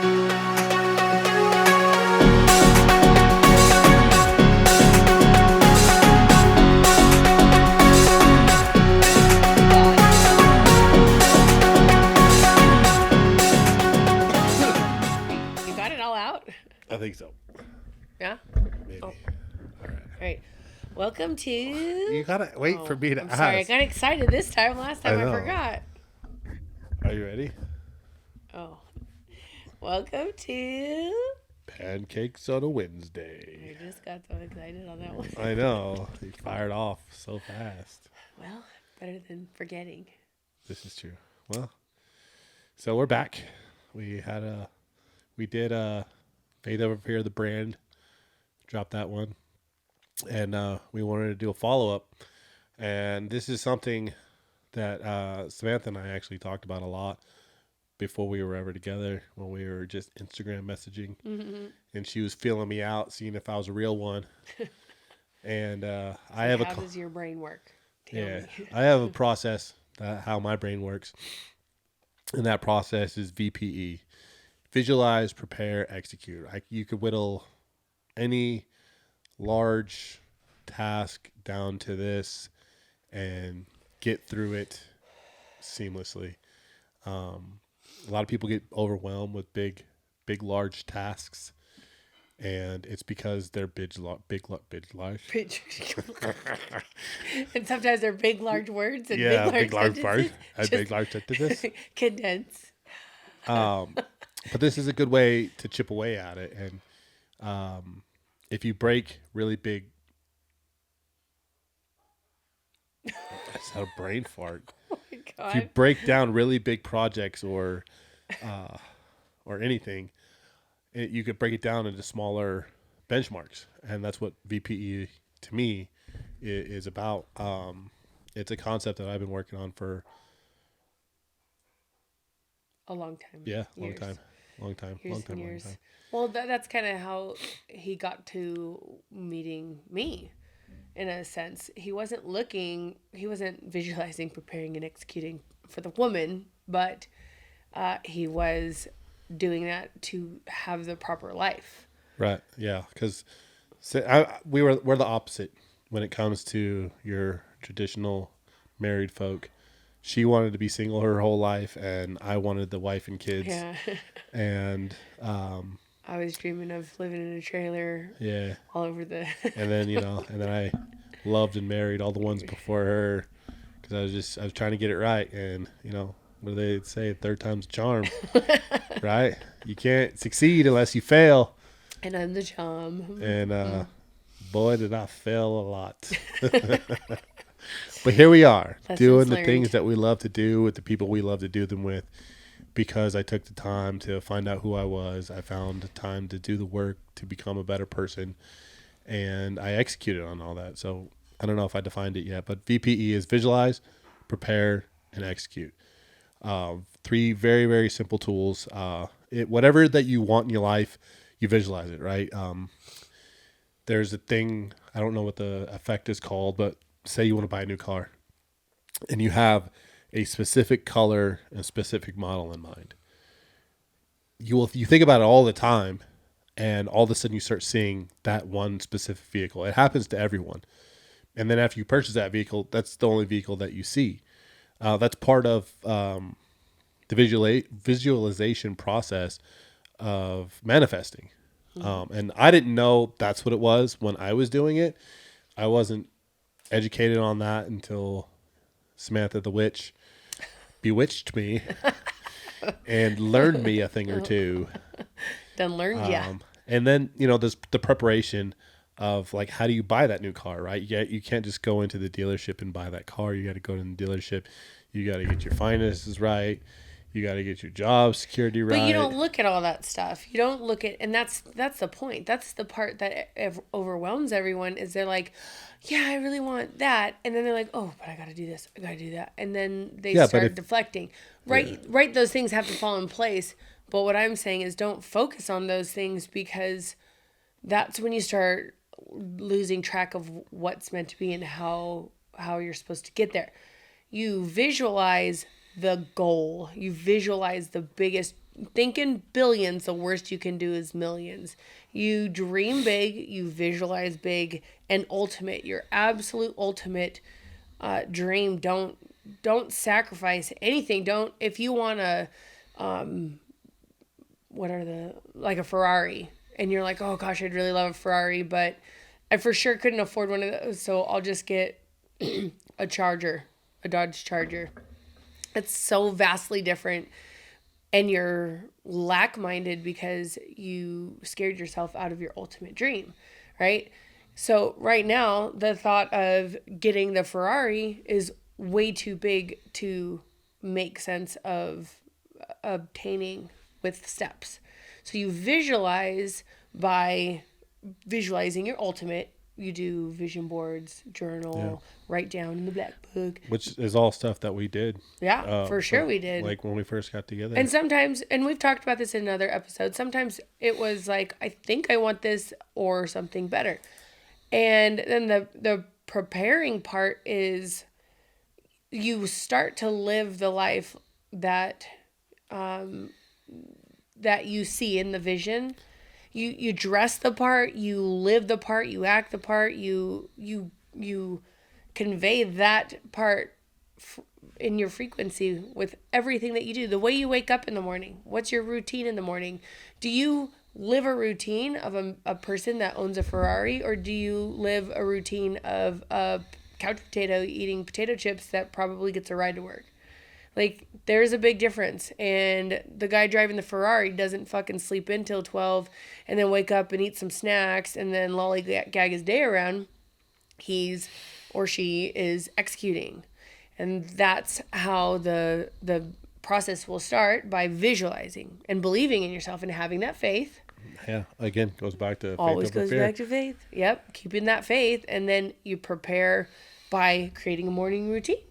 You got it all out? I think so. Yeah? Maybe. Oh. All right. All right. Welcome to... You gotta wait for me to I'm ask. sorry, I got excited this time. Last time I know. forgot. Are you ready? Oh. Welcome to... Pancakes on a Wednesday. I just got so excited on that one. I know. You fired off so fast. Well, better than forgetting. This is true. Well, so we're back. We did Faith Over Fear, the brand. Dropped that one. And we wanted to do a follow-up. And this is something that Samantha and I actually talked about a lot before we were ever together, when we were just Instagram messaging. Mm-hmm. And she was feeling me out, seeing if I was a real one. And So I have how does your brain work? Tell me. me. I have a process that how my brain works. And that process is VPE. Visualize, prepare, execute. You could whittle any large task down to this and get through it seamlessly. A lot of people get overwhelmed with big, large tasks, and it's because they're big, large. And sometimes they're big, large words and Yeah, big, large sentences. big, large sentences. Condense. But this is a good way to chip away at it. And if you break really big, that's a brain fart. Oh my If you God. break down really big projects or anything, you could break it down into smaller benchmarks, and that's what VPE to me is about. It's a concept that I've been working on for A long time. long time. Years and years. Well, that's kind of how he got to meeting me, in a sense. He wasn't visualizing, preparing, and executing for the woman, but he was doing that to have the proper life. Right. Yeah. Because we're the opposite when it comes to your traditional married folk. She wanted to be single her whole life, and I wanted the wife and kids. Yeah. And I was dreaming of living in a trailer. Yeah. All over the. And then I loved and married all the ones before her, because I was trying to get it right. And what do they say? Third time's a charm, right? You can't succeed unless you fail. And I'm the charm. And boy, did I fail a lot. But here we are, doing the things that we love to do with the people we love to do them with, because I took the time to find out who I was. I found the time to do the work to become a better person, and I executed on all that. So I don't know if I defined it yet, but VPE is visualize, prepare, and execute. 3 very, very simple tools. Whatever that you want in your life, you visualize it, right? There's a thing, I don't know what the effect is called, but say you want to buy a new car and you have a specific color and specific model in mind. You think about it all the time, and all of a sudden you start seeing that one specific vehicle. It happens to everyone. And then after you purchase that vehicle, that's the only vehicle that you see. That's part of the visualization process of manifesting. And I didn't know that's what it was when I was doing it. I wasn't educated on that until Samantha the witch bewitched me and learned me a thing or two. Done learned, yeah. And then, there's the preparation of, like, how do you buy that new car, right? You can't just go into the dealership and buy that car. You got to go to the dealership. You got to get your finances right. You got to get your job security right. But you don't look at all that stuff. You don't look at, and that's the point. That's the part that overwhelms everyone, is they're like, yeah, I really want that. And then they're like, oh, but I got to do this. I got to do that. And then they start deflecting. Right. Those things have to fall in place. But what I'm saying is, don't focus on those things, because that's when you start losing track of what's meant to be and how you're supposed to get there. You visualize the goal. You visualize the biggest, think in billions, the worst you can do is millions. You dream big, you visualize big, and ultimate, your absolute ultimate dream. Don't sacrifice anything. Don't, if you want to, what are the, like a Ferrari, and you're like, oh gosh, I'd really love a Ferrari, but I for sure couldn't afford one of those, so I'll just get a Charger, a Dodge Charger. It's so vastly different, and you're lack-minded because you scared yourself out of your ultimate dream, right? So right now, the thought of getting the Ferrari is way too big to make sense of obtaining with steps. So you visualize by visualizing your ultimate. You do vision boards, journal, write down in the black book. Which is all stuff that we did. Yeah, for sure we did. Like when we first got together. And sometimes, and we've talked about this in another episode, sometimes it was like, I think I want this or something better. And then the preparing part is you start to live the life that that you see in the vision. You dress the part, you live the part, you act the part, you convey that part in your frequency with everything that you do. The way you wake up in the morning, what's your routine in the morning? Do you live a routine of a person that owns a Ferrari, or do you live a routine of a couch potato eating potato chips that probably gets a ride to work? Like, there's a big difference. And the guy driving the Ferrari doesn't fucking sleep in till 12 and then wake up and eat some snacks and then lollygag his day around. He's or she is executing. And that's how the process will start, by visualizing and believing in yourself and having that faith. Yeah, again, goes back to faith. Always goes back to faith. Yep, keeping that faith. And then you prepare by creating a morning routine.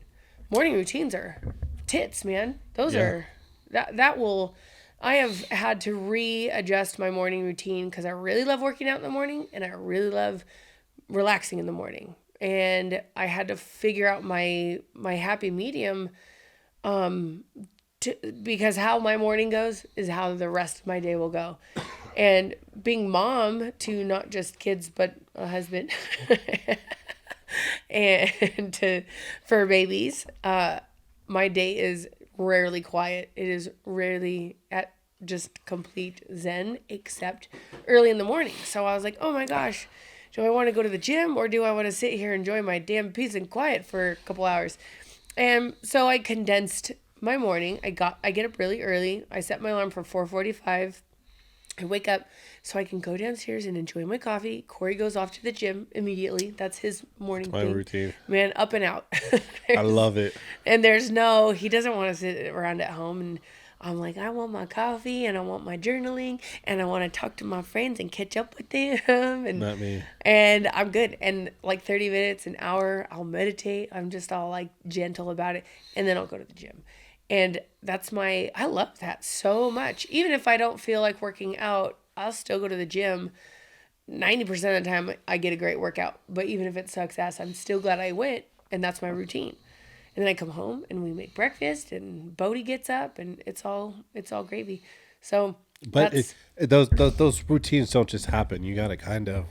Morning routines are tits, man. Those are that will. I have had to readjust my morning routine because I really love working out in the morning and I really love relaxing in the morning. And I had to figure out my happy medium, because how my morning goes is how the rest of my day will go. And being mom to not just kids but a husband and to fur babies, my day is rarely quiet. It is rarely at just complete zen, except early in the morning. So I was like, oh my gosh, do I want to go to the gym or do I want to sit here and enjoy my damn peace and quiet for a couple hours? And so I condensed my morning. I get up really early. I set my alarm for 4:45. I wake up so I can go downstairs and enjoy my coffee. Corey goes off to the gym immediately. That's his morning my thing. routine. Man, up and out. I love it. And he doesn't want to sit around at home. And I'm like, I want my coffee and I want my journaling and I want to talk to my friends and catch up with them. And, not me. And I'm good. And like 30 minutes, an hour, I'll meditate. I'm just all like gentle about it. And then I'll go to the gym. And I love that so much. Even if I don't feel like working out, I'll still go to the gym. 90% of the time I get a great workout. But even if it sucks ass, I'm still glad I went. And that's my routine. And then I come home and we make breakfast and Bodie gets up and it's all gravy. So, but those routines don't just happen. You got to kind of,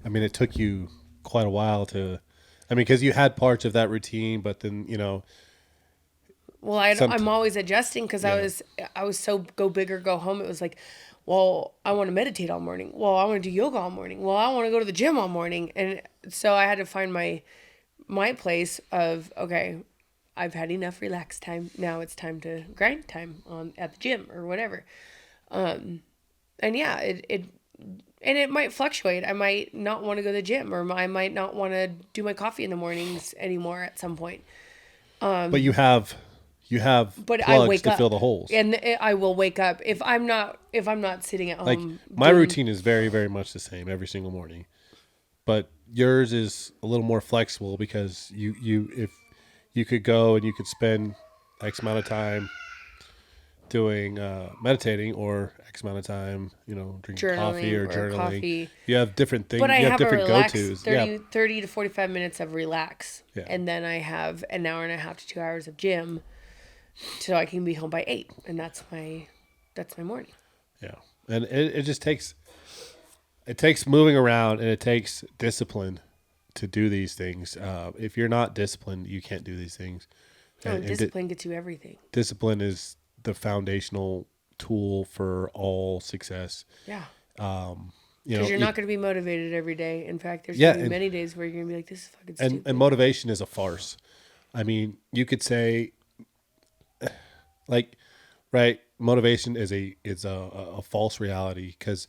it took you quite a while to, because you had parts of that routine, but then, well, I'm always adjusting because I was so go big or go home. It was like, well, I want to meditate all morning. Well, I want to do yoga all morning. Well, I want to go to the gym all morning. And so I had to find my place of, okay, I've had enough relaxed time. Now it's time to grind time at the gym or whatever. And yeah, it might fluctuate. I might not want to go to the gym, or I might not want to do my coffee in the mornings anymore at some point. But you have but plugs I wake to up, fill the holes. And I will wake up if I'm not sitting at home. Like my routine is very, very much the same every single morning, but yours is a little more flexible because if you could go and you could spend X amount of time doing meditating or X amount of time, drinking coffee or journaling. Coffee. You have different things. But I have different go-tos. 30 to 45 minutes of relax. Yeah. And then I have an hour and a half to 2 hours of gym. so I can be home by 8, and that's my morning. Yeah. And it just takes moving around, and it takes discipline to do these things. If you're not disciplined, you can't do these things. Oh, and discipline gets you everything. Discipline is the foundational tool for all success. Yeah. You know, Because you're not going to be motivated every day. In fact, there's yeah, going to be many days where you're going to be like, this is fucking stupid. and motivation is a farce. I mean, you could say, like, right, motivation is a false reality, because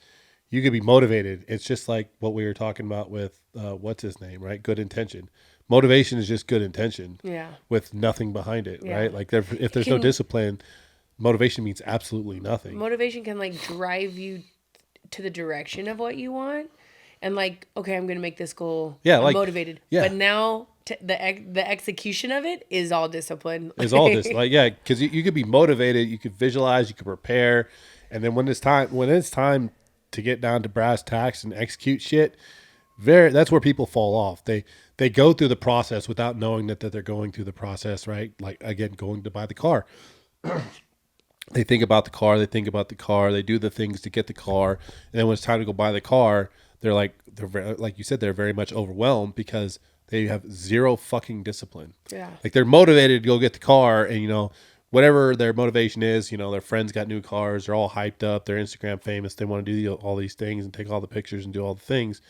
you could be motivated. It's just like what we were talking about with what's his name, right? Good intention. Motivation is just good intention, Yeah. with nothing behind it, Yeah. right? Like, if there's no discipline, motivation means absolutely nothing. Motivation can like drive you to the direction of what you want, and like, okay, I'm going to make this goal. Yeah, I'm like, motivated. yeah. But now the execution of it is all discipline. Is all this, like, yeah, because you could be motivated, you could visualize, you could prepare, and then when it's time to get down to brass tacks and execute shit, that's where people fall off. They go through the process without knowing that they're going through the process, right? Like, again, going to buy the car. They think about the car, they do the things to get the car, and then when it's time to go buy the car, they're very, like you said, they're very much overwhelmed because they have zero fucking discipline. Yeah. Like, they're motivated to go get the car, and whatever their motivation is, their friends got new cars, they're all hyped up, they're Instagram famous, they want to do all these things and take all the pictures and do all the things.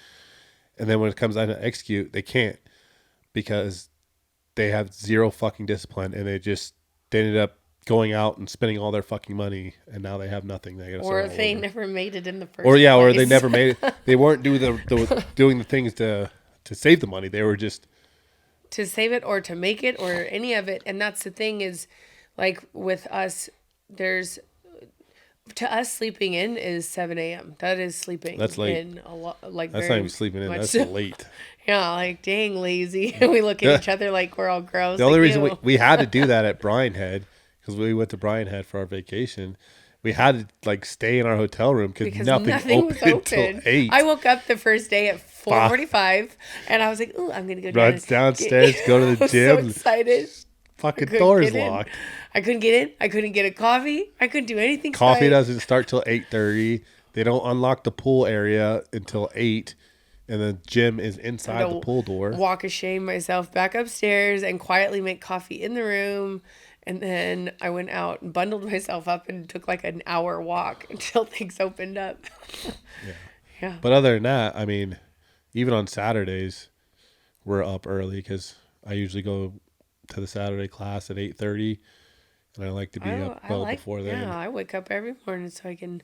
And then when it comes down to execute, they can't, because they have zero fucking discipline, and they ended up going out and spending all their fucking money, and now they have nothing. Or they never made it in the first or place. Or they never made it. They weren't doing the things to save the money. They were just to save it or to make it or any of it. And that's the thing is, like with us, to us sleeping in is 7 a.m. That is sleeping. That's late. In a lot, like that's not even sleeping in. That's late. Yeah, like, dang, lazy. We look at each other like we're all gross. The only reason we had to do that at Bryan Head, because we went to Bryan Head for our vacation, we had to like stay in our hotel room because nothing was open until 8. I woke up the first day at 4:45, and I was like, "Ooh, I'm gonna go downstairs, go to the gym." I was so excited. Fucking doors locked. I couldn't get in. I couldn't get a coffee. I couldn't do anything. Coffee doesn't start till 8:30. They don't unlock the pool area until 8. And the gym is inside the pool door. Walk of shame myself back upstairs and quietly make coffee in the room. And then I went out and bundled myself up and took like an hour walk until things opened up. Yeah. But other than that, I mean, even on Saturdays, we're up early because I usually go to the Saturday class at 8:30. And I like to be up before then. Yeah, I wake up every morning so I can.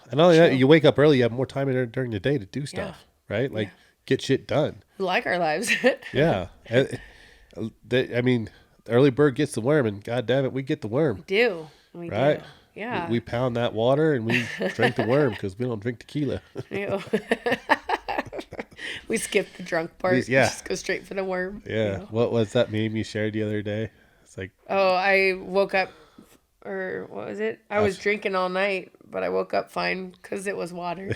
And not only that, you wake up early, you have more time during the day to do stuff. Yeah. Right? Like, get shit done. We like our lives. Yeah. I mean, the early bird gets the worm, and God damn it, we get the worm. We do. We right? Do. Yeah. We pound that water, and we drink the worm because we don't drink tequila. We skip the drunk part. Yeah. Just go straight for the worm. Yeah. What was that meme you shared the other day? It's like... Oh, I woke up, or what was it? I was drinking all night, but I woke up fine because it was water.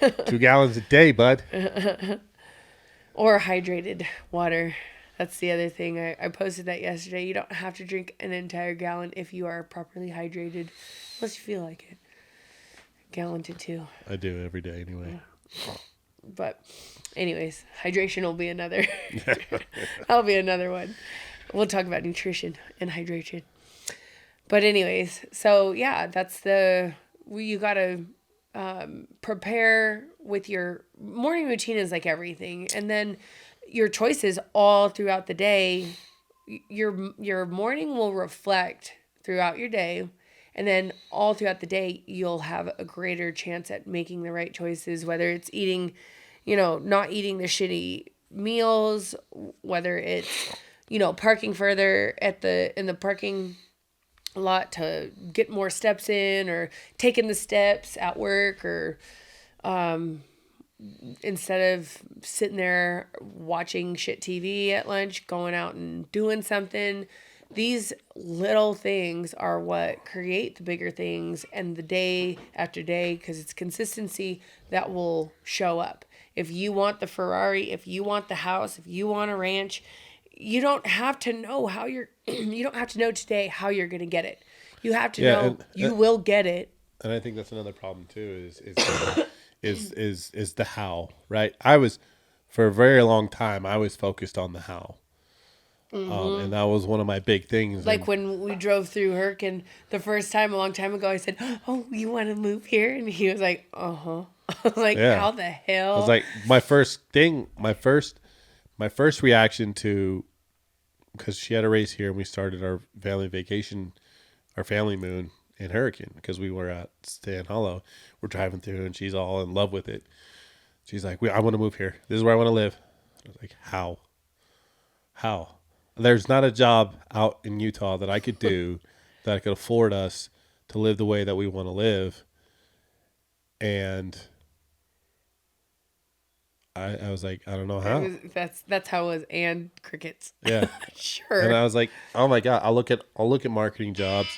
2 gallons a day, bud. Or hydrated water. That's the other thing. I posted that yesterday. You don't have to drink an entire gallon if you are properly hydrated, unless you feel like it. Gallon to 2. I do every day anyway. But anyways, hydration will be another. That'll be another one. We'll talk about nutrition and hydration. But anyways, so yeah, that's you got to prepare with your morning routine is like everything. And then your choices all throughout the day, your morning will reflect throughout your day. And then all throughout the day, you'll have a greater chance at making the right choices, whether it's eating, not eating the shitty meals, whether it's, parking further in the parking lot to get more steps in, or taking the steps at work, or instead of sitting there watching shit TV at lunch, going out and doing something. These little things are what create the bigger things, and the day after day, because it's consistency that will show up. If you want the Ferrari, if you want the house, if you want a ranch, you don't have to know how you're you don't have to know today how you're going to get it. You have to Yeah, know you will get it. and I think that's another problem too. Is the how, right? I was for a very long time. I was focused on the how, and that was one of my big things. Like And when we drove through Herc the first time a long time ago, I said, "Oh, you want to move here?" And he was like, "Uh-huh." I was like, yeah, "How the I was hell?" like my first reaction to, because she had a race here and we started our family vacation, our family moon in Hurricane because we were at Stan Hollow. We're driving through and she's all in love with it. She's like, I want to move here. This is where I want to live. I was like, how? How? There's not a job out in Utah that I could do that could afford us to live the way that we want to live. And I was like, I don't know how. That's how it was, and crickets. Yeah. Sure. And I was like, oh my God, I'll look at marketing jobs.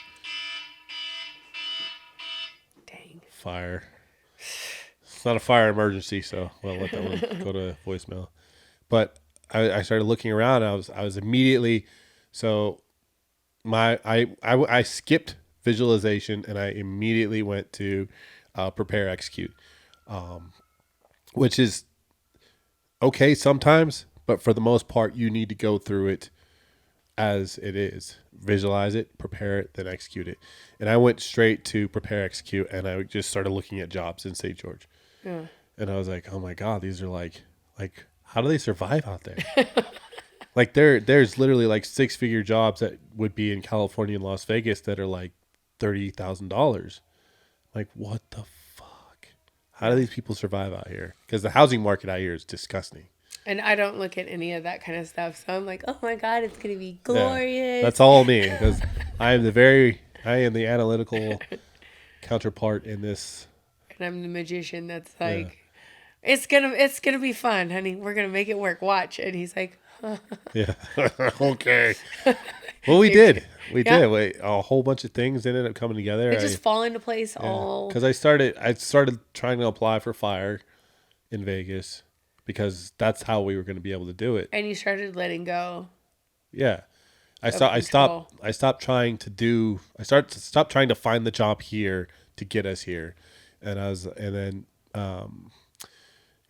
Dang. Fire. It's not a fire emergency, so we'll let that one go to voicemail. But I started looking around. And I was immediately, so I skipped visualization and I immediately went to prepare, execute, which is okay sometimes, but for the most part, you need to go through it as it is. Visualize it, prepare it, then execute it. And I went straight to prepare, execute, and I just started looking at jobs in St. George. Yeah. And I was like, oh my God, these are like how do they survive out there? Like there's literally like 6-figure jobs that would be in California and Las Vegas that are like $30,000. Like, what the fuck? How do these people survive out here? Because the housing market out here is disgusting. And I don't look at any of that kind of stuff, so I'm like, oh my God, it's gonna be glorious. Yeah, that's all me, because I am the analytical counterpart in this. And I'm the magician that's like, it's gonna be fun, honey. We're gonna make it work. Watch. And he's like, Yeah. Okay. Well, we did. We did. A whole bunch of things ended up coming together. It just fall into place all. Because I started trying to apply for fire in Vegas because that's how we were going to be able to do it. And you started letting go. Yeah. I stopped trying to find the job here to get us here. And then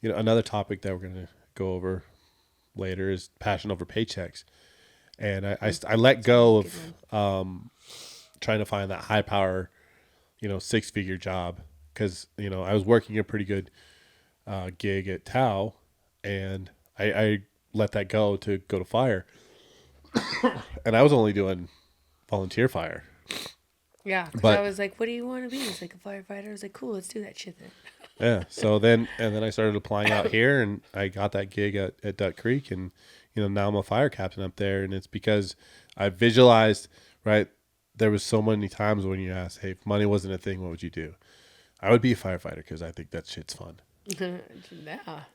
another topic that we're going to go over later is passion over paychecks. And I let go of trying to find that high power, 6-figure job, because I was working a pretty good gig at Tao, and I let that go to go to fire, and I was only doing volunteer fire. Yeah, because I was like, "What do you want to be?" He's like, "A firefighter." I was like, "Cool, let's do that shit then." Yeah. So then I started applying out here, and I got that gig at Duck Creek, and now I'm a fire captain up there, and it's because I visualized, right? There was so many times when you asked, hey, if money wasn't a thing, what would you do? I would be a firefighter because I think that shit's fun. Yeah.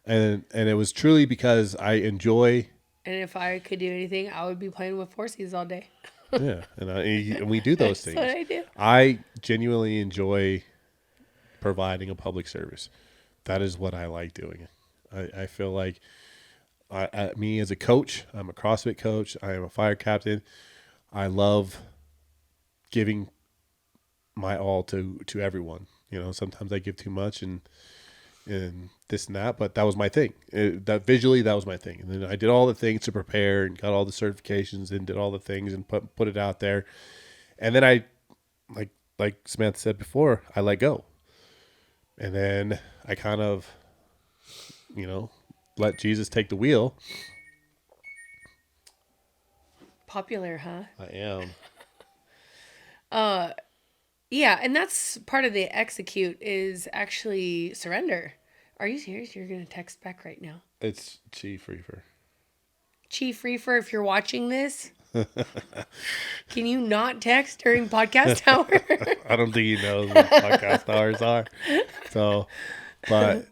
And it was truly because I enjoy. And if I could do anything, I would be playing with forces all day. Yeah, and we do those things. That's what I do. I genuinely enjoy providing a public service. That is what I like doing. I feel like me as a coach, I'm a CrossFit coach. I am a fire captain. I love giving my all to everyone. Sometimes I give too much and this and that, but that was my thing. That was my thing. And then I did all the things to prepare and got all the certifications and did all the things and put it out there. And then I, like Samantha said before, I let go. And then I kind of, let Jesus take the wheel. Popular, huh? I am. Yeah, and that's part of the execute is actually surrender. Are you serious? You're going to text back right now. It's Chief Reefer. Chief Reefer, if you're watching this, can you not text during podcast hour? I don't think he knows what podcast hours are. So, but.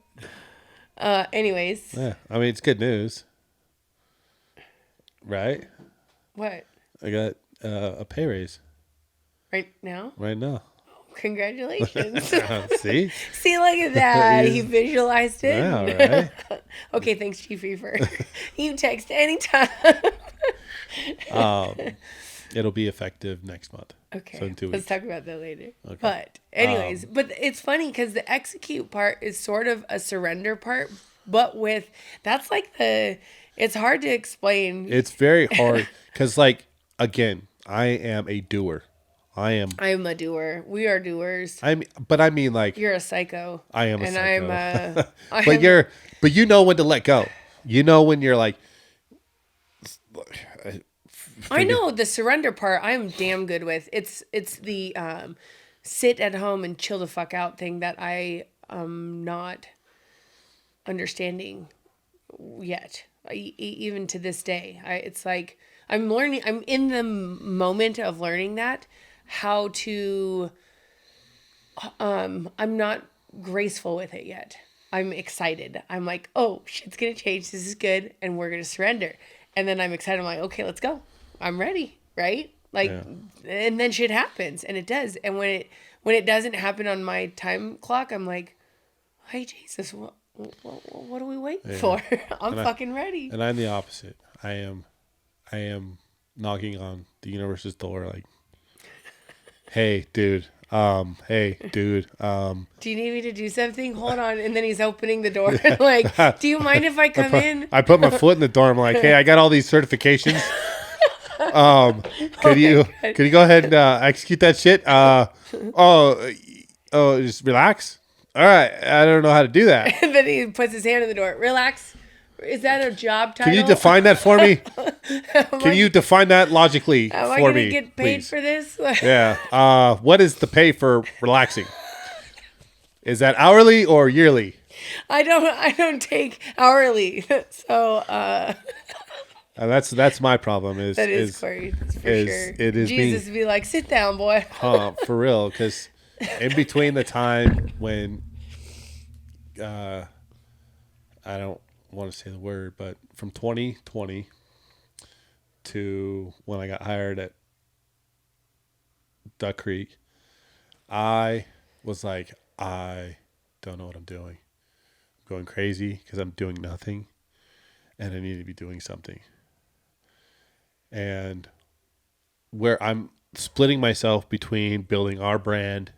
Anyways. Yeah, I mean, it's good news. Right? What? I got a pay raise. Right now? Right now. Congratulations. See? See, look at that. He visualized it. Yeah, right. Okay, thanks, Chief Reefer. You text anytime. It'll be effective next month. Okay, So in 2 let's weeks. talk about that later. Okay. But anyways, but it's funny because the execute part is sort of a surrender part, but with that's like it's hard to explain. It's very hard because, like, again, I am a doer. I am. I'm a doer. We are doers. But I mean, like, You're a psycho. I am a And psycho. I'm But you know when to let go. You know when you're like, I know the surrender part I'm damn good with. It's the sit at home and chill the fuck out thing that I am not understanding yet. Even to this day. It's like I'm learning, I'm in the moment of learning that how to I'm not graceful with it yet. I'm excited. I'm like, "Oh, shit's going to change. This is good and we're going to surrender." And then I'm excited. I'm like, "Okay, let's go. I'm ready." Right? Like, Yeah. and then shit happens, and it does. And when it doesn't happen on my time clock, I'm like, "Hey, Jesus, what are we waiting for? I'm fucking ready." And I'm the opposite. I am knocking on the universe's door, like, hey, dude. Hey, dude. Do you need me to do something? Hold on. And then he's opening the door. Like, do you mind if I come in? I put my foot in the door. I'm like, hey, I got all these certifications. Could you go ahead and execute that shit? Just relax. All right, I don't know how to do that. And then he puts his hand in the door. Relax. Is that a job title? Can you define that for me? Can you define that logically Am I for going me? to get paid please? for this? Yeah. What is the pay for relaxing? Is that hourly or yearly? I don't take hourly. So That's my problem. that is Corey. That's for sure. It is Jesus me. be like, sit down, boy. For real, because in between the time when I don't want to say the word, but from 2020 to when I got hired at Duck Creek, I was like, I don't know what I'm doing. I'm going crazy because I'm doing nothing, and I need to be doing something. And where I'm splitting myself between building our brand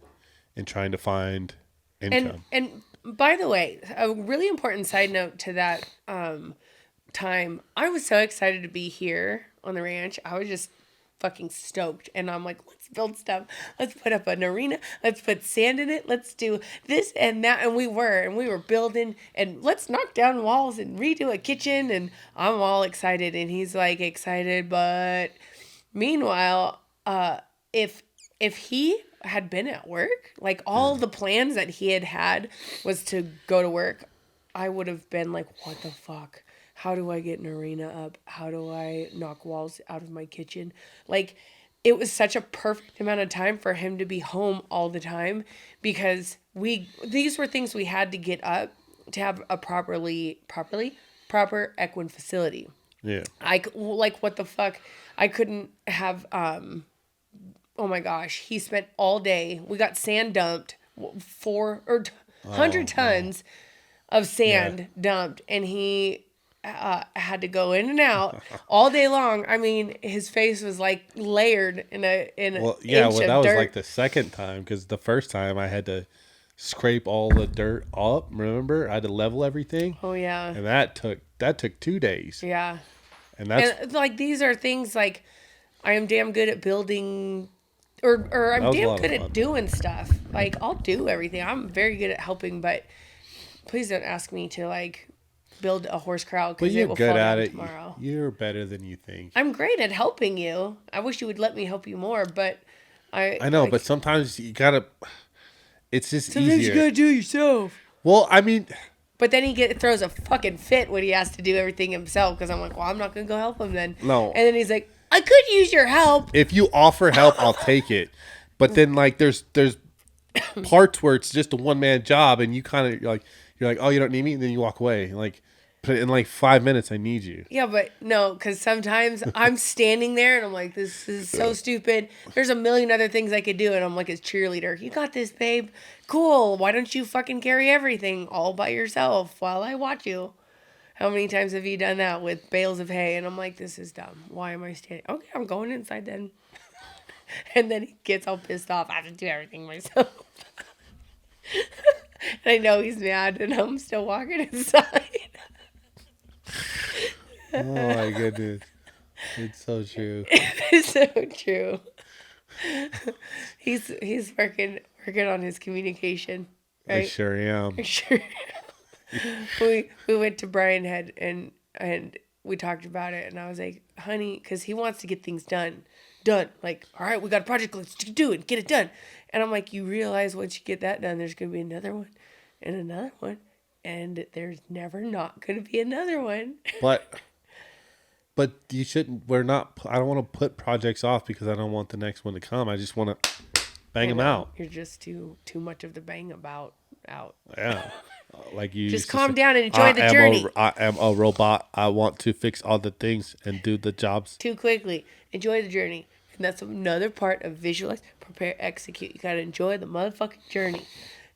and trying to find income. And by the way, a really important side note to that time, I was so excited to be here on the ranch. I was just fucking stoked. And I'm like, let's build stuff. Let's put up an arena. Let's put sand in it. Let's do this and that. And we were building, and let's knock down walls and redo a kitchen. And I'm all excited. And he's like excited. But meanwhile, if he had been at work, like all the plans that he had was to go to work, I would have been like, what the fuck? How do I get an arena up? How do I knock walls out of my kitchen? Like, it was such a perfect amount of time for him to be home all the time, because these were things we had to get up to have a proper equine facility. Yeah. Like, what the fuck? I couldn't have, oh my gosh, he spent all day. We got sand dumped, 100 tons of sand dumped, and he had to go in and out all day long. I mean, his face was like layered in an inch That of was dirt. like the second time, because the first time I had to scrape all the dirt up. Remember, I had to level everything. Oh yeah, And that took 2 days. yeah. And that's And like, these are things like I am damn good at building, or I'm was a damn lot of good fun. at doing stuff. Like, I'll do everything. I'm very good at helping, but please don't ask me to like build a horse corral, But because it you're will good fall at down it. tomorrow. You're better than you think. I'm great at helping you. I wish you would let me help you more, but I know, but sometimes you gotta. It's just sometimes easier. you gotta do it yourself. Well, I mean, But then he throws a fucking fit when he has to do everything himself, because I'm like, well, I'm not gonna go help him then. No. And then he's like, I could use your help. if you offer help, I'll take it. But then, like, there's parts where it's just a one man job, and you kind of you're like, oh, you don't need me, and then you walk away. Like, but in like 5 minutes, I need you. Yeah, but no, because sometimes I'm standing there and I'm like, this is so stupid. There's a million other things I could do, and I'm like his cheerleader. You got this, babe. Cool. Why don't you fucking carry everything all by yourself while I watch you? How many times have you done that with bales of hay? And I'm like, this is dumb. Why am I standing? Okay, I'm going inside then. And then he gets all pissed off. I have to do everything myself. And I know he's mad, and I'm still walking inside. Oh my goodness. It's so true. It's so true. He's working on his communication, I right? sure am. Sure. We went to Brian Head and we talked about it, and I was like, honey, because he wants to get things done. Like, all right, we got a project, let's do it, get it done. And I'm like, you realize once you get that done, there's gonna be another one and another one, and there's never not gonna be another one. But you shouldn't. We're not. I don't want to put projects off because I don't want the next one to come. I just want to bang them out. You're just too much of the bang about out. Yeah. Like you Just used to calm say, down and enjoy the journey. I am a robot. I want to fix all the things and do the jobs. Too quickly. Enjoy the journey. And that's another part of visualize, prepare, execute. You got to enjoy the motherfucking journey.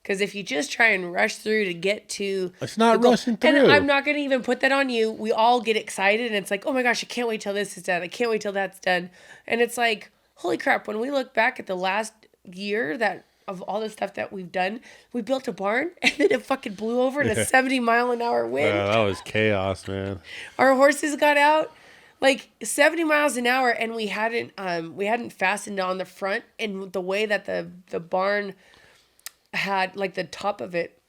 Because if you just try and rush through to get to... It's not rushing through. And I'm not going to even put that on you. We all get excited and it's like, oh my gosh, I can't wait till this is done. I can't wait till that's done. And it's like, holy crap, when we look back at the last year that of all the stuff that we've done, we built a barn and then it fucking blew over in a 70-mile-an-hour wind. Yeah, that was chaos, man. Our horses got out like 70 miles an hour, and we hadn't fastened on the front, and the way that the barn had like the top of it,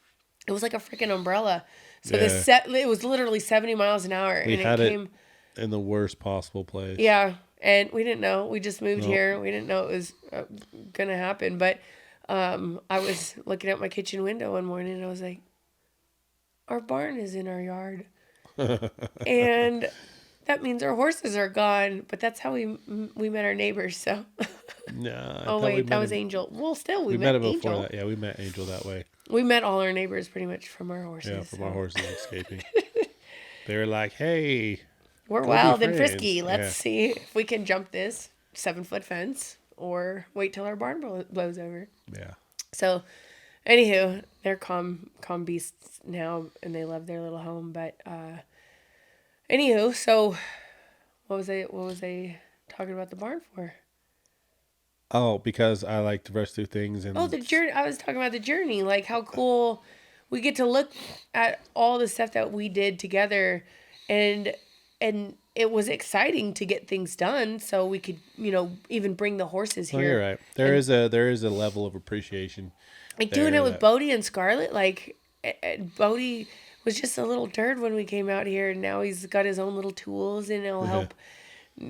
it was like a freaking umbrella. So it was literally 70 miles an hour, We and had it came in the worst possible place. Yeah, and we didn't know. We just moved here. We didn't know it was gonna happen. But I was looking out my kitchen window one morning, and I was like, "Our barn is in our yard," and that means our horses are gone. But that's how we met our neighbors. So. No. Oh wait, that was Angel. Well, still we met him Angel. before that. Yeah, we met Angel that way. We met all our neighbors pretty much from our horses. Yeah, from our horses escaping. They were like, "Hey, we're wild and frisky. Let's see if we can jump this 7-foot fence or wait till our barn blows over." Yeah. So, anywho, they're calm beasts now, and they love their little home. But, anywho, so what was I talking about the barn for? Oh, because I like to rush through things and the journey. I was talking about the journey, like how cool we get to look at all the stuff that we did together, and it was exciting to get things done, so we could, even bring the horses here. Oh, you're right. There is a level of appreciation. Like doing it with Bodie and Scarlett, like Bodie was just a little turd when we came out here, and now he's got his own little tools, and he'll help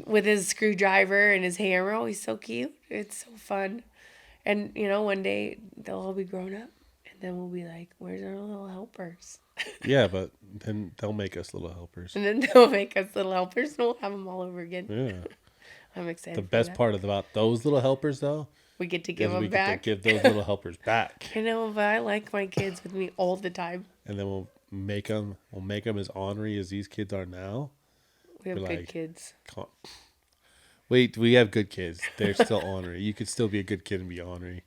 with his screwdriver and his hammer. Oh, he's so cute. It's so fun. And, one day they'll all be grown up, and then we'll be like, where's our little helpers? Yeah, but then they'll make us little helpers. And then they'll make us little helpers, and we'll have them all over again. Yeah. I'm excited. The best part about those little helpers, though, we get to give them back. Get to give those little helpers back. I know, but I like my kids with me all the time. And then we'll make them as ornery as these kids are now. We have good kids. Wait, we have good kids. They're still ornery. You could still be a good kid and be ornery.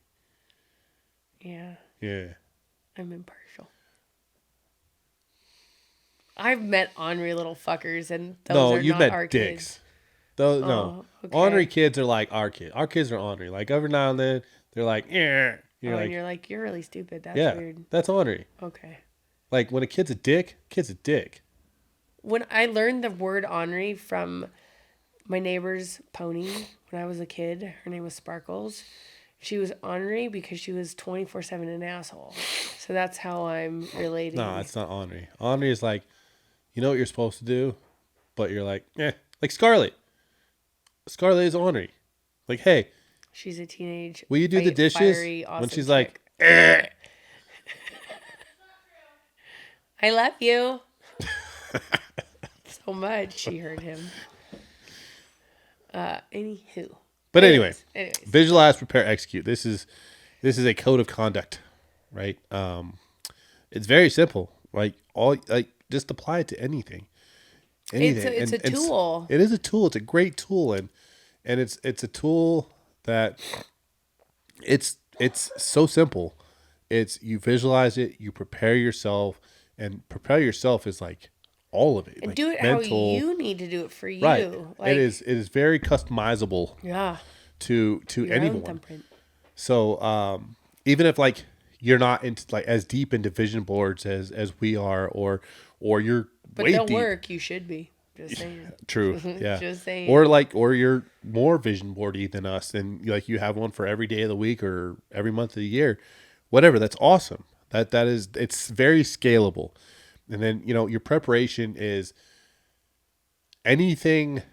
Yeah. Yeah. I'm impartial. I've met ornery little fuckers, and those are not our dicks. Kids. Those no. Okay. Ornery kids are like our kids. Our kids are ornery. Like every now and then they're like, yeah. And you're like, you're really stupid. That's weird. That's ornery. Okay. Like when a kid's a dick, kid's a dick. When I learned the word ornery from my neighbor's pony when I was a kid, her name was Sparkles. She was ornery because she was 24/7 an asshole. So that's how I'm relating. No, it's not ornery. Ornery is like, you know what you're supposed to do, but you're like, like Scarlett. Scarlett is ornery. Like, hey. She's a teenage. Will you do the dishes? Fiery, awesome when she's chick. like, I love you. So much. She heard him. Anywho. But anyways, anyways, visualize, prepare, execute. This is a code of conduct, right? It's very simple. Just apply it to anything. It's a tool. It is a tool. It's a great tool, and it's a tool that it's so simple. It's you visualize it, you prepare yourself, and prepare yourself is like all of it, And like do it how mental. you need to do it for Right. you. It Like, is. It is very customizable yeah, to your own anyone. thumbprint. So even if like you're not into like as deep into vision boards as we are, or you're But way they'll deep. work. You should be. Just saying. True. Yeah. Just saying. Or you're more vision boardy than us, and like you have one for every day of the week or every month of the year, whatever. That's awesome. That is, it's very scalable. And then your preparation is anything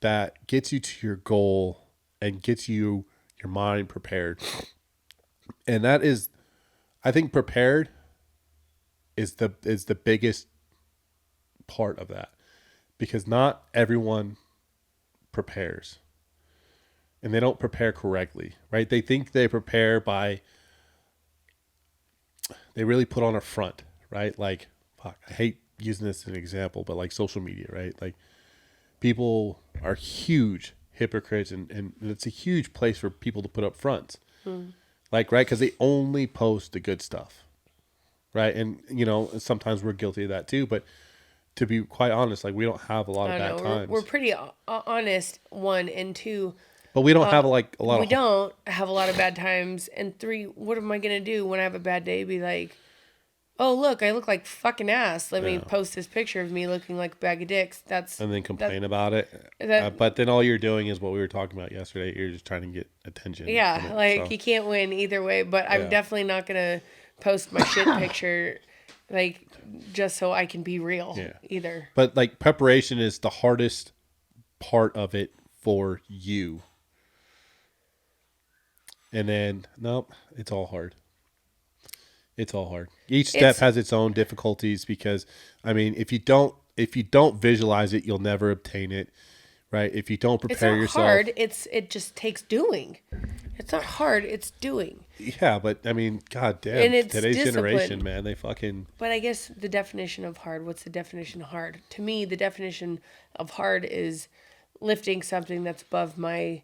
that gets you to your goal and gets your mind prepared. And that is, I think, prepared is the biggest part of that, because not everyone prepares, and they don't prepare correctly, right? They think they prepare by, they really put on a front, right? Like, fuck, I hate using this as an example, but like social media, right? Like, people are huge hypocrites, and it's a huge place for people to put up fronts. Like, right? Because they only post the good stuff, right? And, sometimes we're guilty of that too, but to be quite honest, like, we don't have a lot of I don't bad know. We're times, pretty honest. One and two. but we don't have like a lot We of, don't have a lot of bad times. And three, what am I gonna do when I have a bad day? Be like, oh look, I look like fucking ass. Let me post this picture of me looking like a bag of dicks. and then complain about it. That But then all you're doing is what we were talking about yesterday. You're just trying to get attention. yeah, from it, like so. you can't win either way. But I'm Yeah. definitely not gonna post my shit picture, like just so I can be real. Yeah. Either. But like, preparation is the hardest part of it for you. And then, nope, it's all hard. It's all hard. Each step has its own difficulties, because, I mean, if you don't visualize it, you'll never obtain it, right? If you don't It's prepare not yourself, hard. It just takes doing. It's not hard. It's doing. yeah. But I mean, god damn, And it's today's discipline. generation, man, they fucking, But I guess the definition of hard. What's the definition of hard? To me, the definition of hard is lifting something that's above my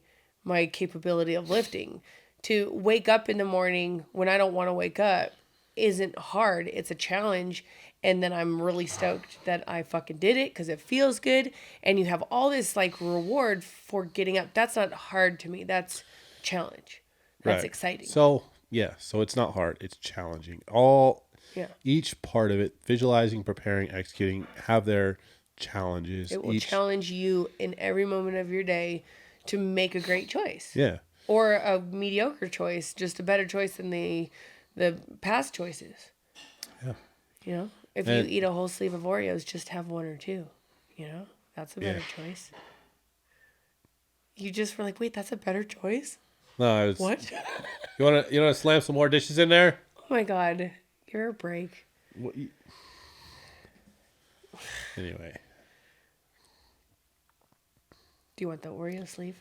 capability of lifting. To wake up in the morning when I don't want to wake up isn't hard. It's a challenge. And then I'm really stoked that I fucking did it because it feels good. And you have all this like reward for getting up. That's not hard to me. That's a challenge. That's right. exciting. So yeah, so it's not hard. It's challenging. Yeah. Each part of it, visualizing, preparing, executing, have their challenges. It will challenge you in every moment of your day to make a great choice. Yeah. Or a mediocre choice, just a better choice than the past choices. Yeah. If you eat a whole sleeve of Oreos, just have one or two. That's a better choice. You just were like, wait, that's a better choice? No, I was. What? You wanna slam some more dishes in there? Oh my God. You're a break. What Anyway. Do you want the Oreo sleeve?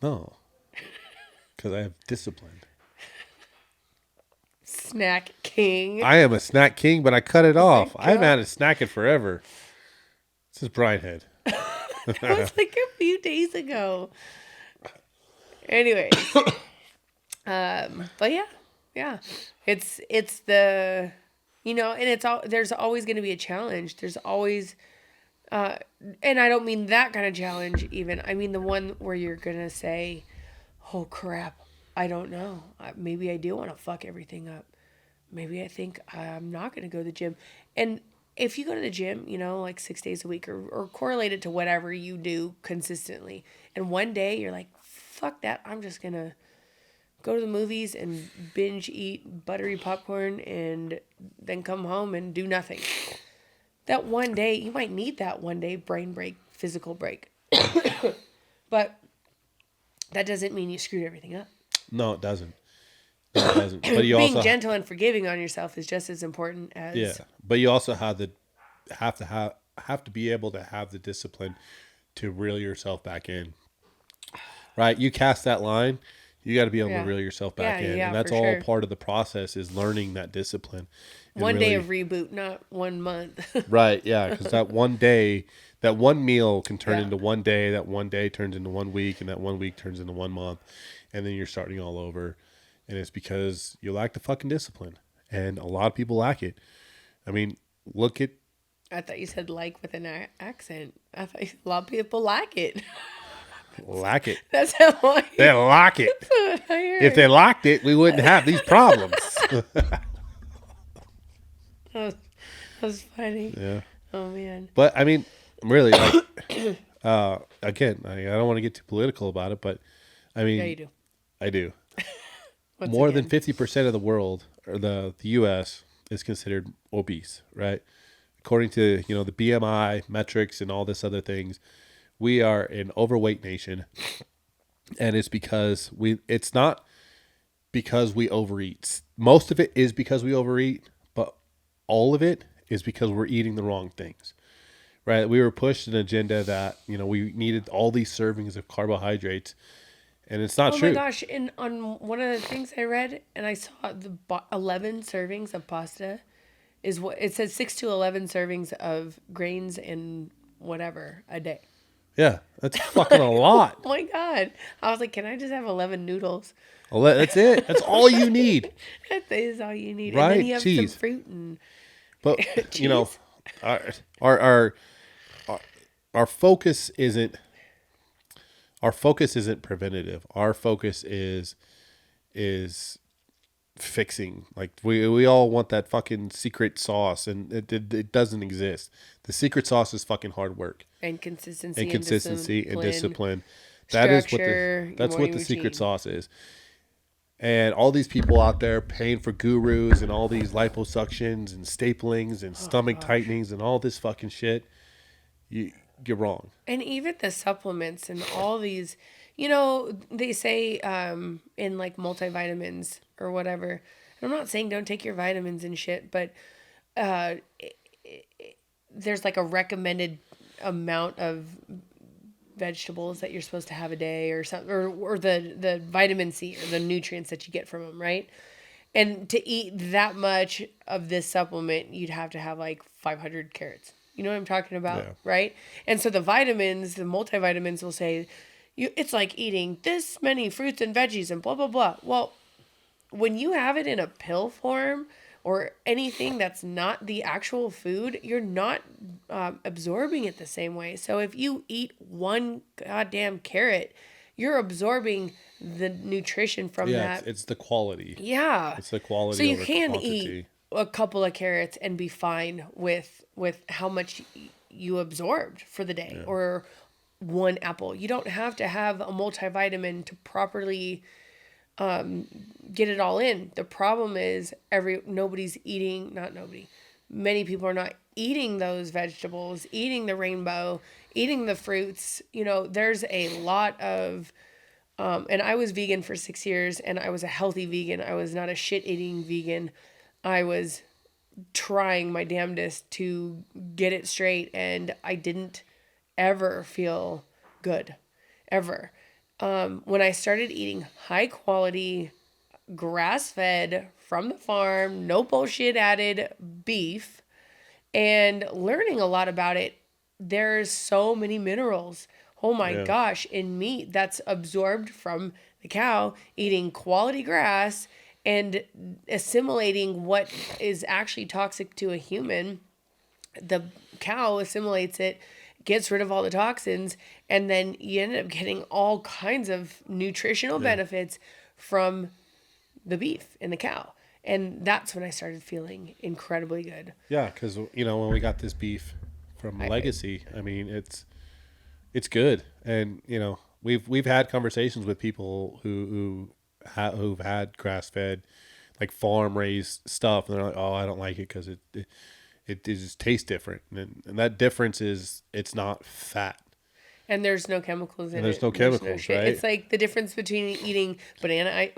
No. Because I have discipline. Snack king. I am a snack king, but I cut it off. God. I haven't had a snack in forever. This is Brian Head. That was like a few days ago. Anyways. But yeah. It's the, and there's always going to be a challenge. There's always, and I don't mean that kind of challenge even. I mean the one where you're going to say, oh crap, I don't know. Maybe I do want to fuck everything up. Maybe I think I'm not going to go to the gym. And if you go to the gym, like 6 days a week or correlate it to whatever you do consistently. And one day you're like, fuck that. I'm just going to go to the movies and binge eat buttery popcorn and then come home and do nothing. That one day, you might need that one day brain break, physical break. But that doesn't mean you screwed everything up. No, it doesn't. No, it doesn't. But you Being also gentle and forgiving on yourself is just as important as But you also have to be able to have the discipline to reel yourself back in. Right? You cast that line, you got to be able to reel yourself back in, and that's all part of the process, is learning that discipline. One day of reboot, not 1 month. Right? Yeah, because that one day, that one meal can turn into one day. That one day turns into 1 week, and that 1 week turns into 1 month, and then you're starting all over. And it's because you lack the fucking discipline. And a lot of people lack it. I mean, look at I thought you said like with an accent. I thought a lot of people like it. Like it. That's how I. They like it. That's what I heard. If they liked it, we wouldn't have these problems. That was funny. Yeah. Oh man. But I mean, really, like, again, I don't want to get too political about it, but I mean, Yeah, you do. I do. Once More again. than 50% of the world, or the U.S., is considered obese, right? According to, the BMI metrics and all this other things, we are an overweight nation, and it's not because we overeat. Most of it is because we overeat, but all of it is because we're eating the wrong things. Right? We were pushed an agenda that, we needed all these servings of carbohydrates, and it's not Oh true. my gosh! And on one of the things I read, and I saw 11 servings of pasta is what it says. 6 to 11 servings of grains and whatever a day. Yeah, that's fucking a lot. Oh my god! I was like, can I just have 11 noodles? Well, that's it. That's all you need. That is all you need, and then Right? you have Cheese. some fruit and But, cheese. our, our, our, our focus isn't preventative. Our focus is fixing. Like we all want that fucking secret sauce, and it doesn't exist. The secret sauce is fucking hard work And consistency and consistency and discipline. Structure, That's what morning the secret routine. sauce is. And all these people out there paying for gurus and all these liposuctions and staplings and stomach tightenings and all this fucking shit, you're wrong. And even the supplements and all these, they say in like multivitamins or whatever. I'm not saying don't take your vitamins and shit, but there's like a recommended amount of vegetables that you're supposed to have a day or something, or the vitamin C or the nutrients that you get from them, right? And to eat that much of this supplement, you'd have to have like 500 carrots. You know what I'm talking about, Yeah. right? And so the vitamins, the multivitamins will say, it's like eating this many fruits and veggies and blah, blah, blah. Well, when you have it in a pill form or anything that's not the actual food, you're not absorbing it the same way. So if you eat one goddamn carrot, you're absorbing the nutrition from Yeah, that. it's the quality. Yeah. It's the quality So you over can quantity. eat a couple of carrots and be fine with how much you absorbed for the day, or one apple. You don't have to have a multivitamin to properly get it all in. The problem is nobody's eating, not nobody. Many people are not eating those vegetables, eating the rainbow, eating the fruits. There's a lot of and I was vegan for 6 years, and I was a healthy vegan. I was not a shit eating vegan. I was trying my damnedest to get it straight, and I didn't ever feel good, ever. When I started eating high quality, grass fed, from the farm, no bullshit added beef, and learning a lot about it, there's so many minerals. Oh my Yeah. gosh, in meat that's absorbed from the cow, eating quality grass and assimilating what is actually toxic to a human. The cow assimilates it, gets rid of all the toxins, and then you end up getting all kinds of nutritional benefits from the beef and the cow. And that's when I started feeling incredibly good. Yeah, because when we got this beef from Legacy, I mean it's good, and we've had conversations with people who've had grass fed, like farm raised stuff, and they're like, oh, I don't like it because it just tastes different, and that difference is it's not fat. And there's no chemicals in And there's it. no chemicals, shit. right? It's like the difference between eating banana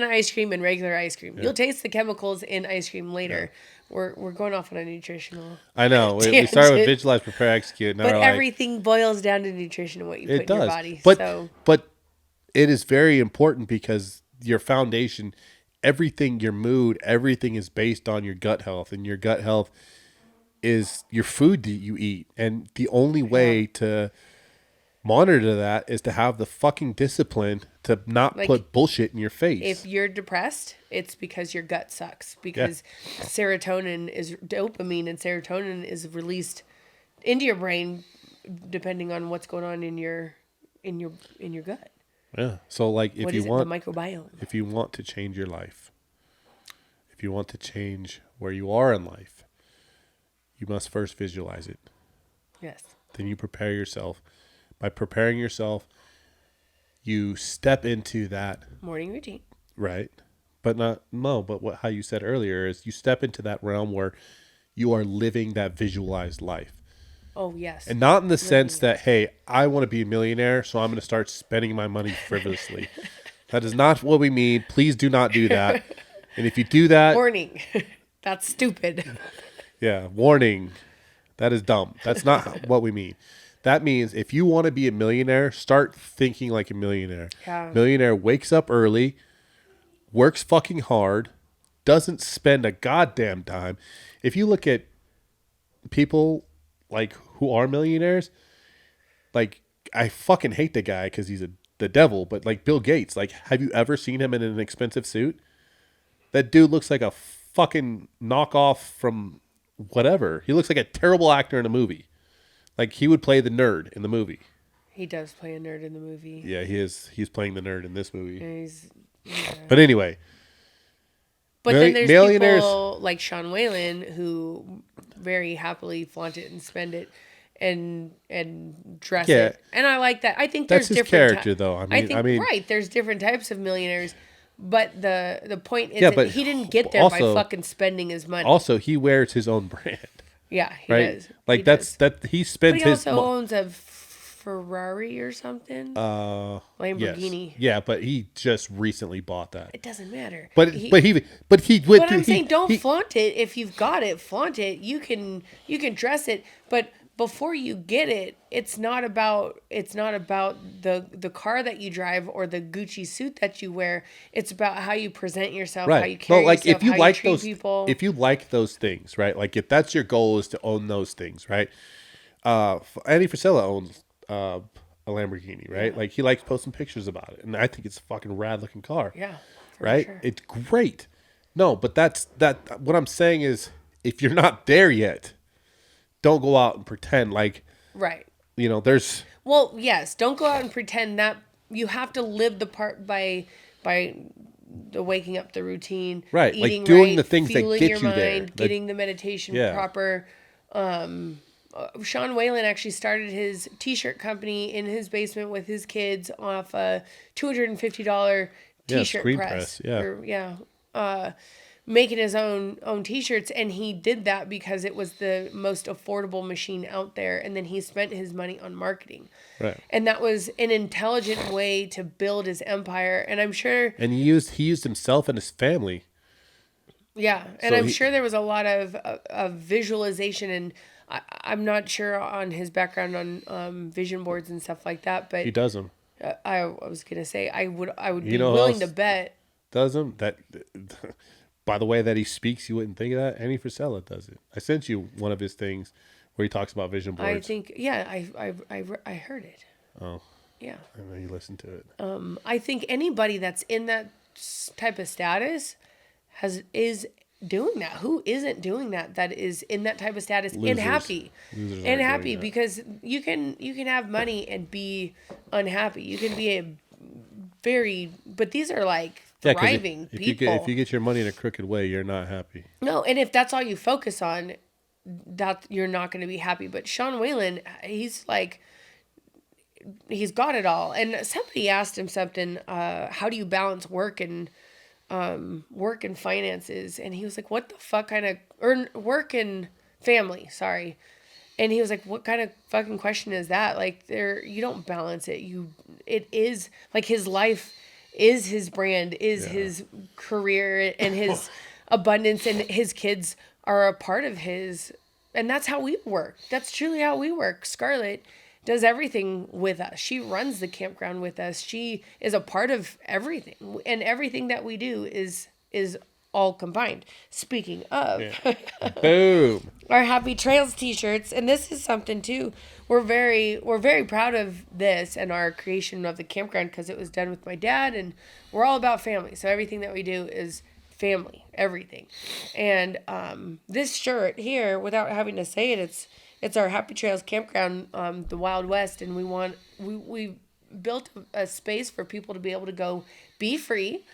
ice cream and regular ice cream. You'll taste the chemicals in ice cream later. We're going off on a nutritional. I know. We started with Tangent. visualize, prepare, execute. Now But we're like, everything boils down to nutrition and what you put it in your does. body. But So but it is very important because your foundation, everything, your mood, everything is based on your gut health, and your gut health is your food that you eat. And the only way to monitor that is to have the fucking discipline to not Like, put bullshit in your if face. you're depressed, it's because your gut sucks. Yeah. Because dopamine and serotonin is released into your brain depending on what's going on in your gut. Yeah. So like What is it? The microbiome. if you want to change your life, if you want to change where you are in life, you must first visualize it. Yes. Then you prepare yourself. By preparing yourself, you step into that, Morning routine. right? But not no, but what how you said earlier is you step into that realm where you are living that visualized life. Oh, yes. And not in the sense Living that, hey, I want to be a millionaire, so I'm going to start spending my money frivolously. That is not what we mean. Please do not do that. And if you do that, Warning. That's stupid. yeah, warning. That is dumb. That's not what we mean. That means if you want to be a millionaire, start thinking like a millionaire. Yeah. Millionaire wakes up early, works fucking hard, doesn't spend a goddamn dime. If you look at people like who are millionaires, like I fucking hate the guy because he's the devil, but like Bill Gates, like have you ever seen him in an expensive suit? That dude looks like a fucking knockoff from whatever. He looks like a terrible actor in a movie. Like he would play the nerd in the movie. He does play a nerd in the movie. Yeah, he is. He's playing the nerd in this movie. And yeah. But anyway, But then there's millionaires, people like Sean Whalen who very happily flaunt it and spend it and dress Yeah. it. And I like that. I think That's there's his different character, though. I think mean- right, there's different types of millionaires. But the point is Yeah, that but he didn't get there also- by fucking spending his money. also he wears his own brand, Yeah, he right? does. Like He that's does. that he But spends he his also owns a Ferrari or something. yes. Lamborghini. Yeah, but he just recently bought that. It doesn't matter. But he went. But I'm saying don't flaunt it. If you've got it, flaunt it. You can dress it, but before you get it, it's not about the car that you drive or the Gucci suit that you wear. It's about how you present yourself, how you Right. carry No, like yourself, if you how like you treat those, people. if you like those things, right? Like if that's your goal is to own those things, right? Andy Frisella owns a Lamborghini, right? Yeah. Like he likes posting pictures about it, and I think it's a fucking rad looking car. Yeah, for right. sure. It's great. No, but that's that. What I'm saying is, if you're not there yet, don't go out and pretend like Right. There's Well, yes. Don't go out and pretend that you have to live the part by the waking up, the routine, Right, like eating doing right, the things that fueling get your you there. mind, Like- getting the meditation Yeah. proper. Sean Whalen actually started his t-shirt company in his basement with his kids off a $250 t-shirt screen press. press, yeah. Making his own t-shirts, and he did that because it was the most affordable machine out there, and then he spent his money on marketing. right, And that was an intelligent way to build his empire, and I'm sure and he used himself and his family. yeah, and So I'm he- sure there was a lot of visualization, and I'm not sure on his background on vision boards and stuff like that, but He does them. I was gonna say I would be You know who willing to else bet. Does them that. By the way that he speaks, you wouldn't think of that. Andy Frisella does it. I sent you one of his things where he talks about vision boards. I think I heard it. Oh, Yeah, I know you listened to it. I think anybody that's in that type of status is doing that. Who isn't doing that? That is in that type of status Losers. and happy, Losers and aren't happy doing that. because you can have money and be unhappy. You can be but these are like 'cause thriving if people. if you get your money in a crooked way, you're not happy. No, and if that's all you focus on, that you're not going to be happy. But Sean Whalen, he's got it all. And somebody asked him something, how do you balance work and finances? And he was like, what the fuck kind of, or work and family, sorry. And he was like, what kind of fucking question is that? Like you don't balance it. It is like his life is his brand, is his career and his abundance, and his kids are a part of his, and that's how we work. That's truly how we work. Scarlett does everything with us. She runs the campground with us. She is a part of everything, and everything that we do is all combined. Speaking of, Yeah. Boom. our Happy Trails t-shirts, and this is something too. We're very proud of this and our creation of the campground because it was done with my dad, and we're all about family. So everything that we do is family, everything. And this shirt here, without having to say it, it's our Happy Trails campground, the Wild West, and we built a space for people to be able to go be free,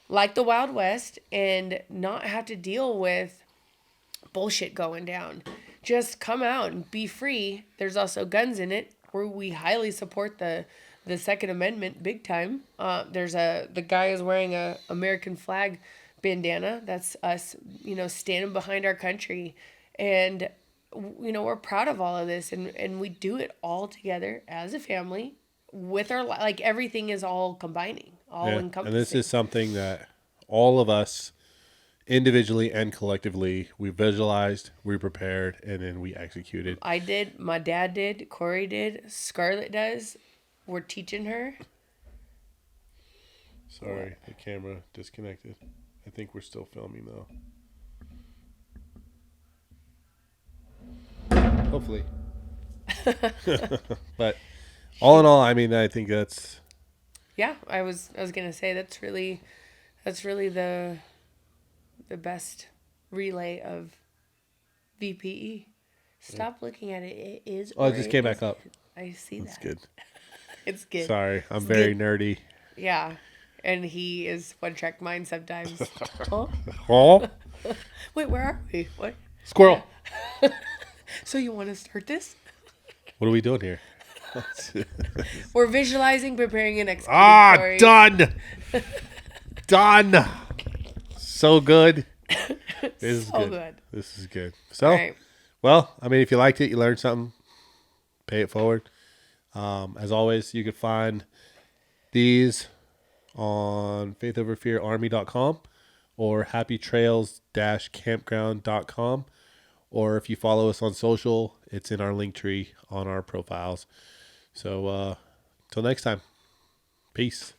like the Wild West, and not have to deal with bullshit going down. Just come out and be free. There's also guns in it. Where we highly support the Second Amendment big time. The guy is wearing a American flag bandana. That's us, standing behind our country, and we're proud of all of this, and we do it all together as a family with our like everything is all combining, all Yeah. encompassing. And this is something that all of us individually and collectively, we visualized, we prepared, and then we executed. I did, my dad did, Corey did, Scarlett does. We're teaching her. Sorry, the camera disconnected. I think we're still filming though. Hopefully. But all in all, I mean, I think that's... Yeah, I was gonna say that's really the best relay of VPE. Stop looking at it. It is. Oh, it just came back up. I see That's that. good. It's good. Sorry, I'm It's very good. nerdy. Yeah, and he is one track mind sometimes. Huh? Oh, Wait, where are we? What? squirrel. So you want to start this? What are we doing here? We're visualizing, preparing, and executing. Corey. Done. Done. So good. This is So good. good. This is good. So, All right. well, I mean, if you liked it, you learned something, pay it forward. As always, you can find these on faithoverfeararmy.com or happytrails-campground.com. Or if you follow us on social, it's in our link tree on our profiles. So, till next time, peace.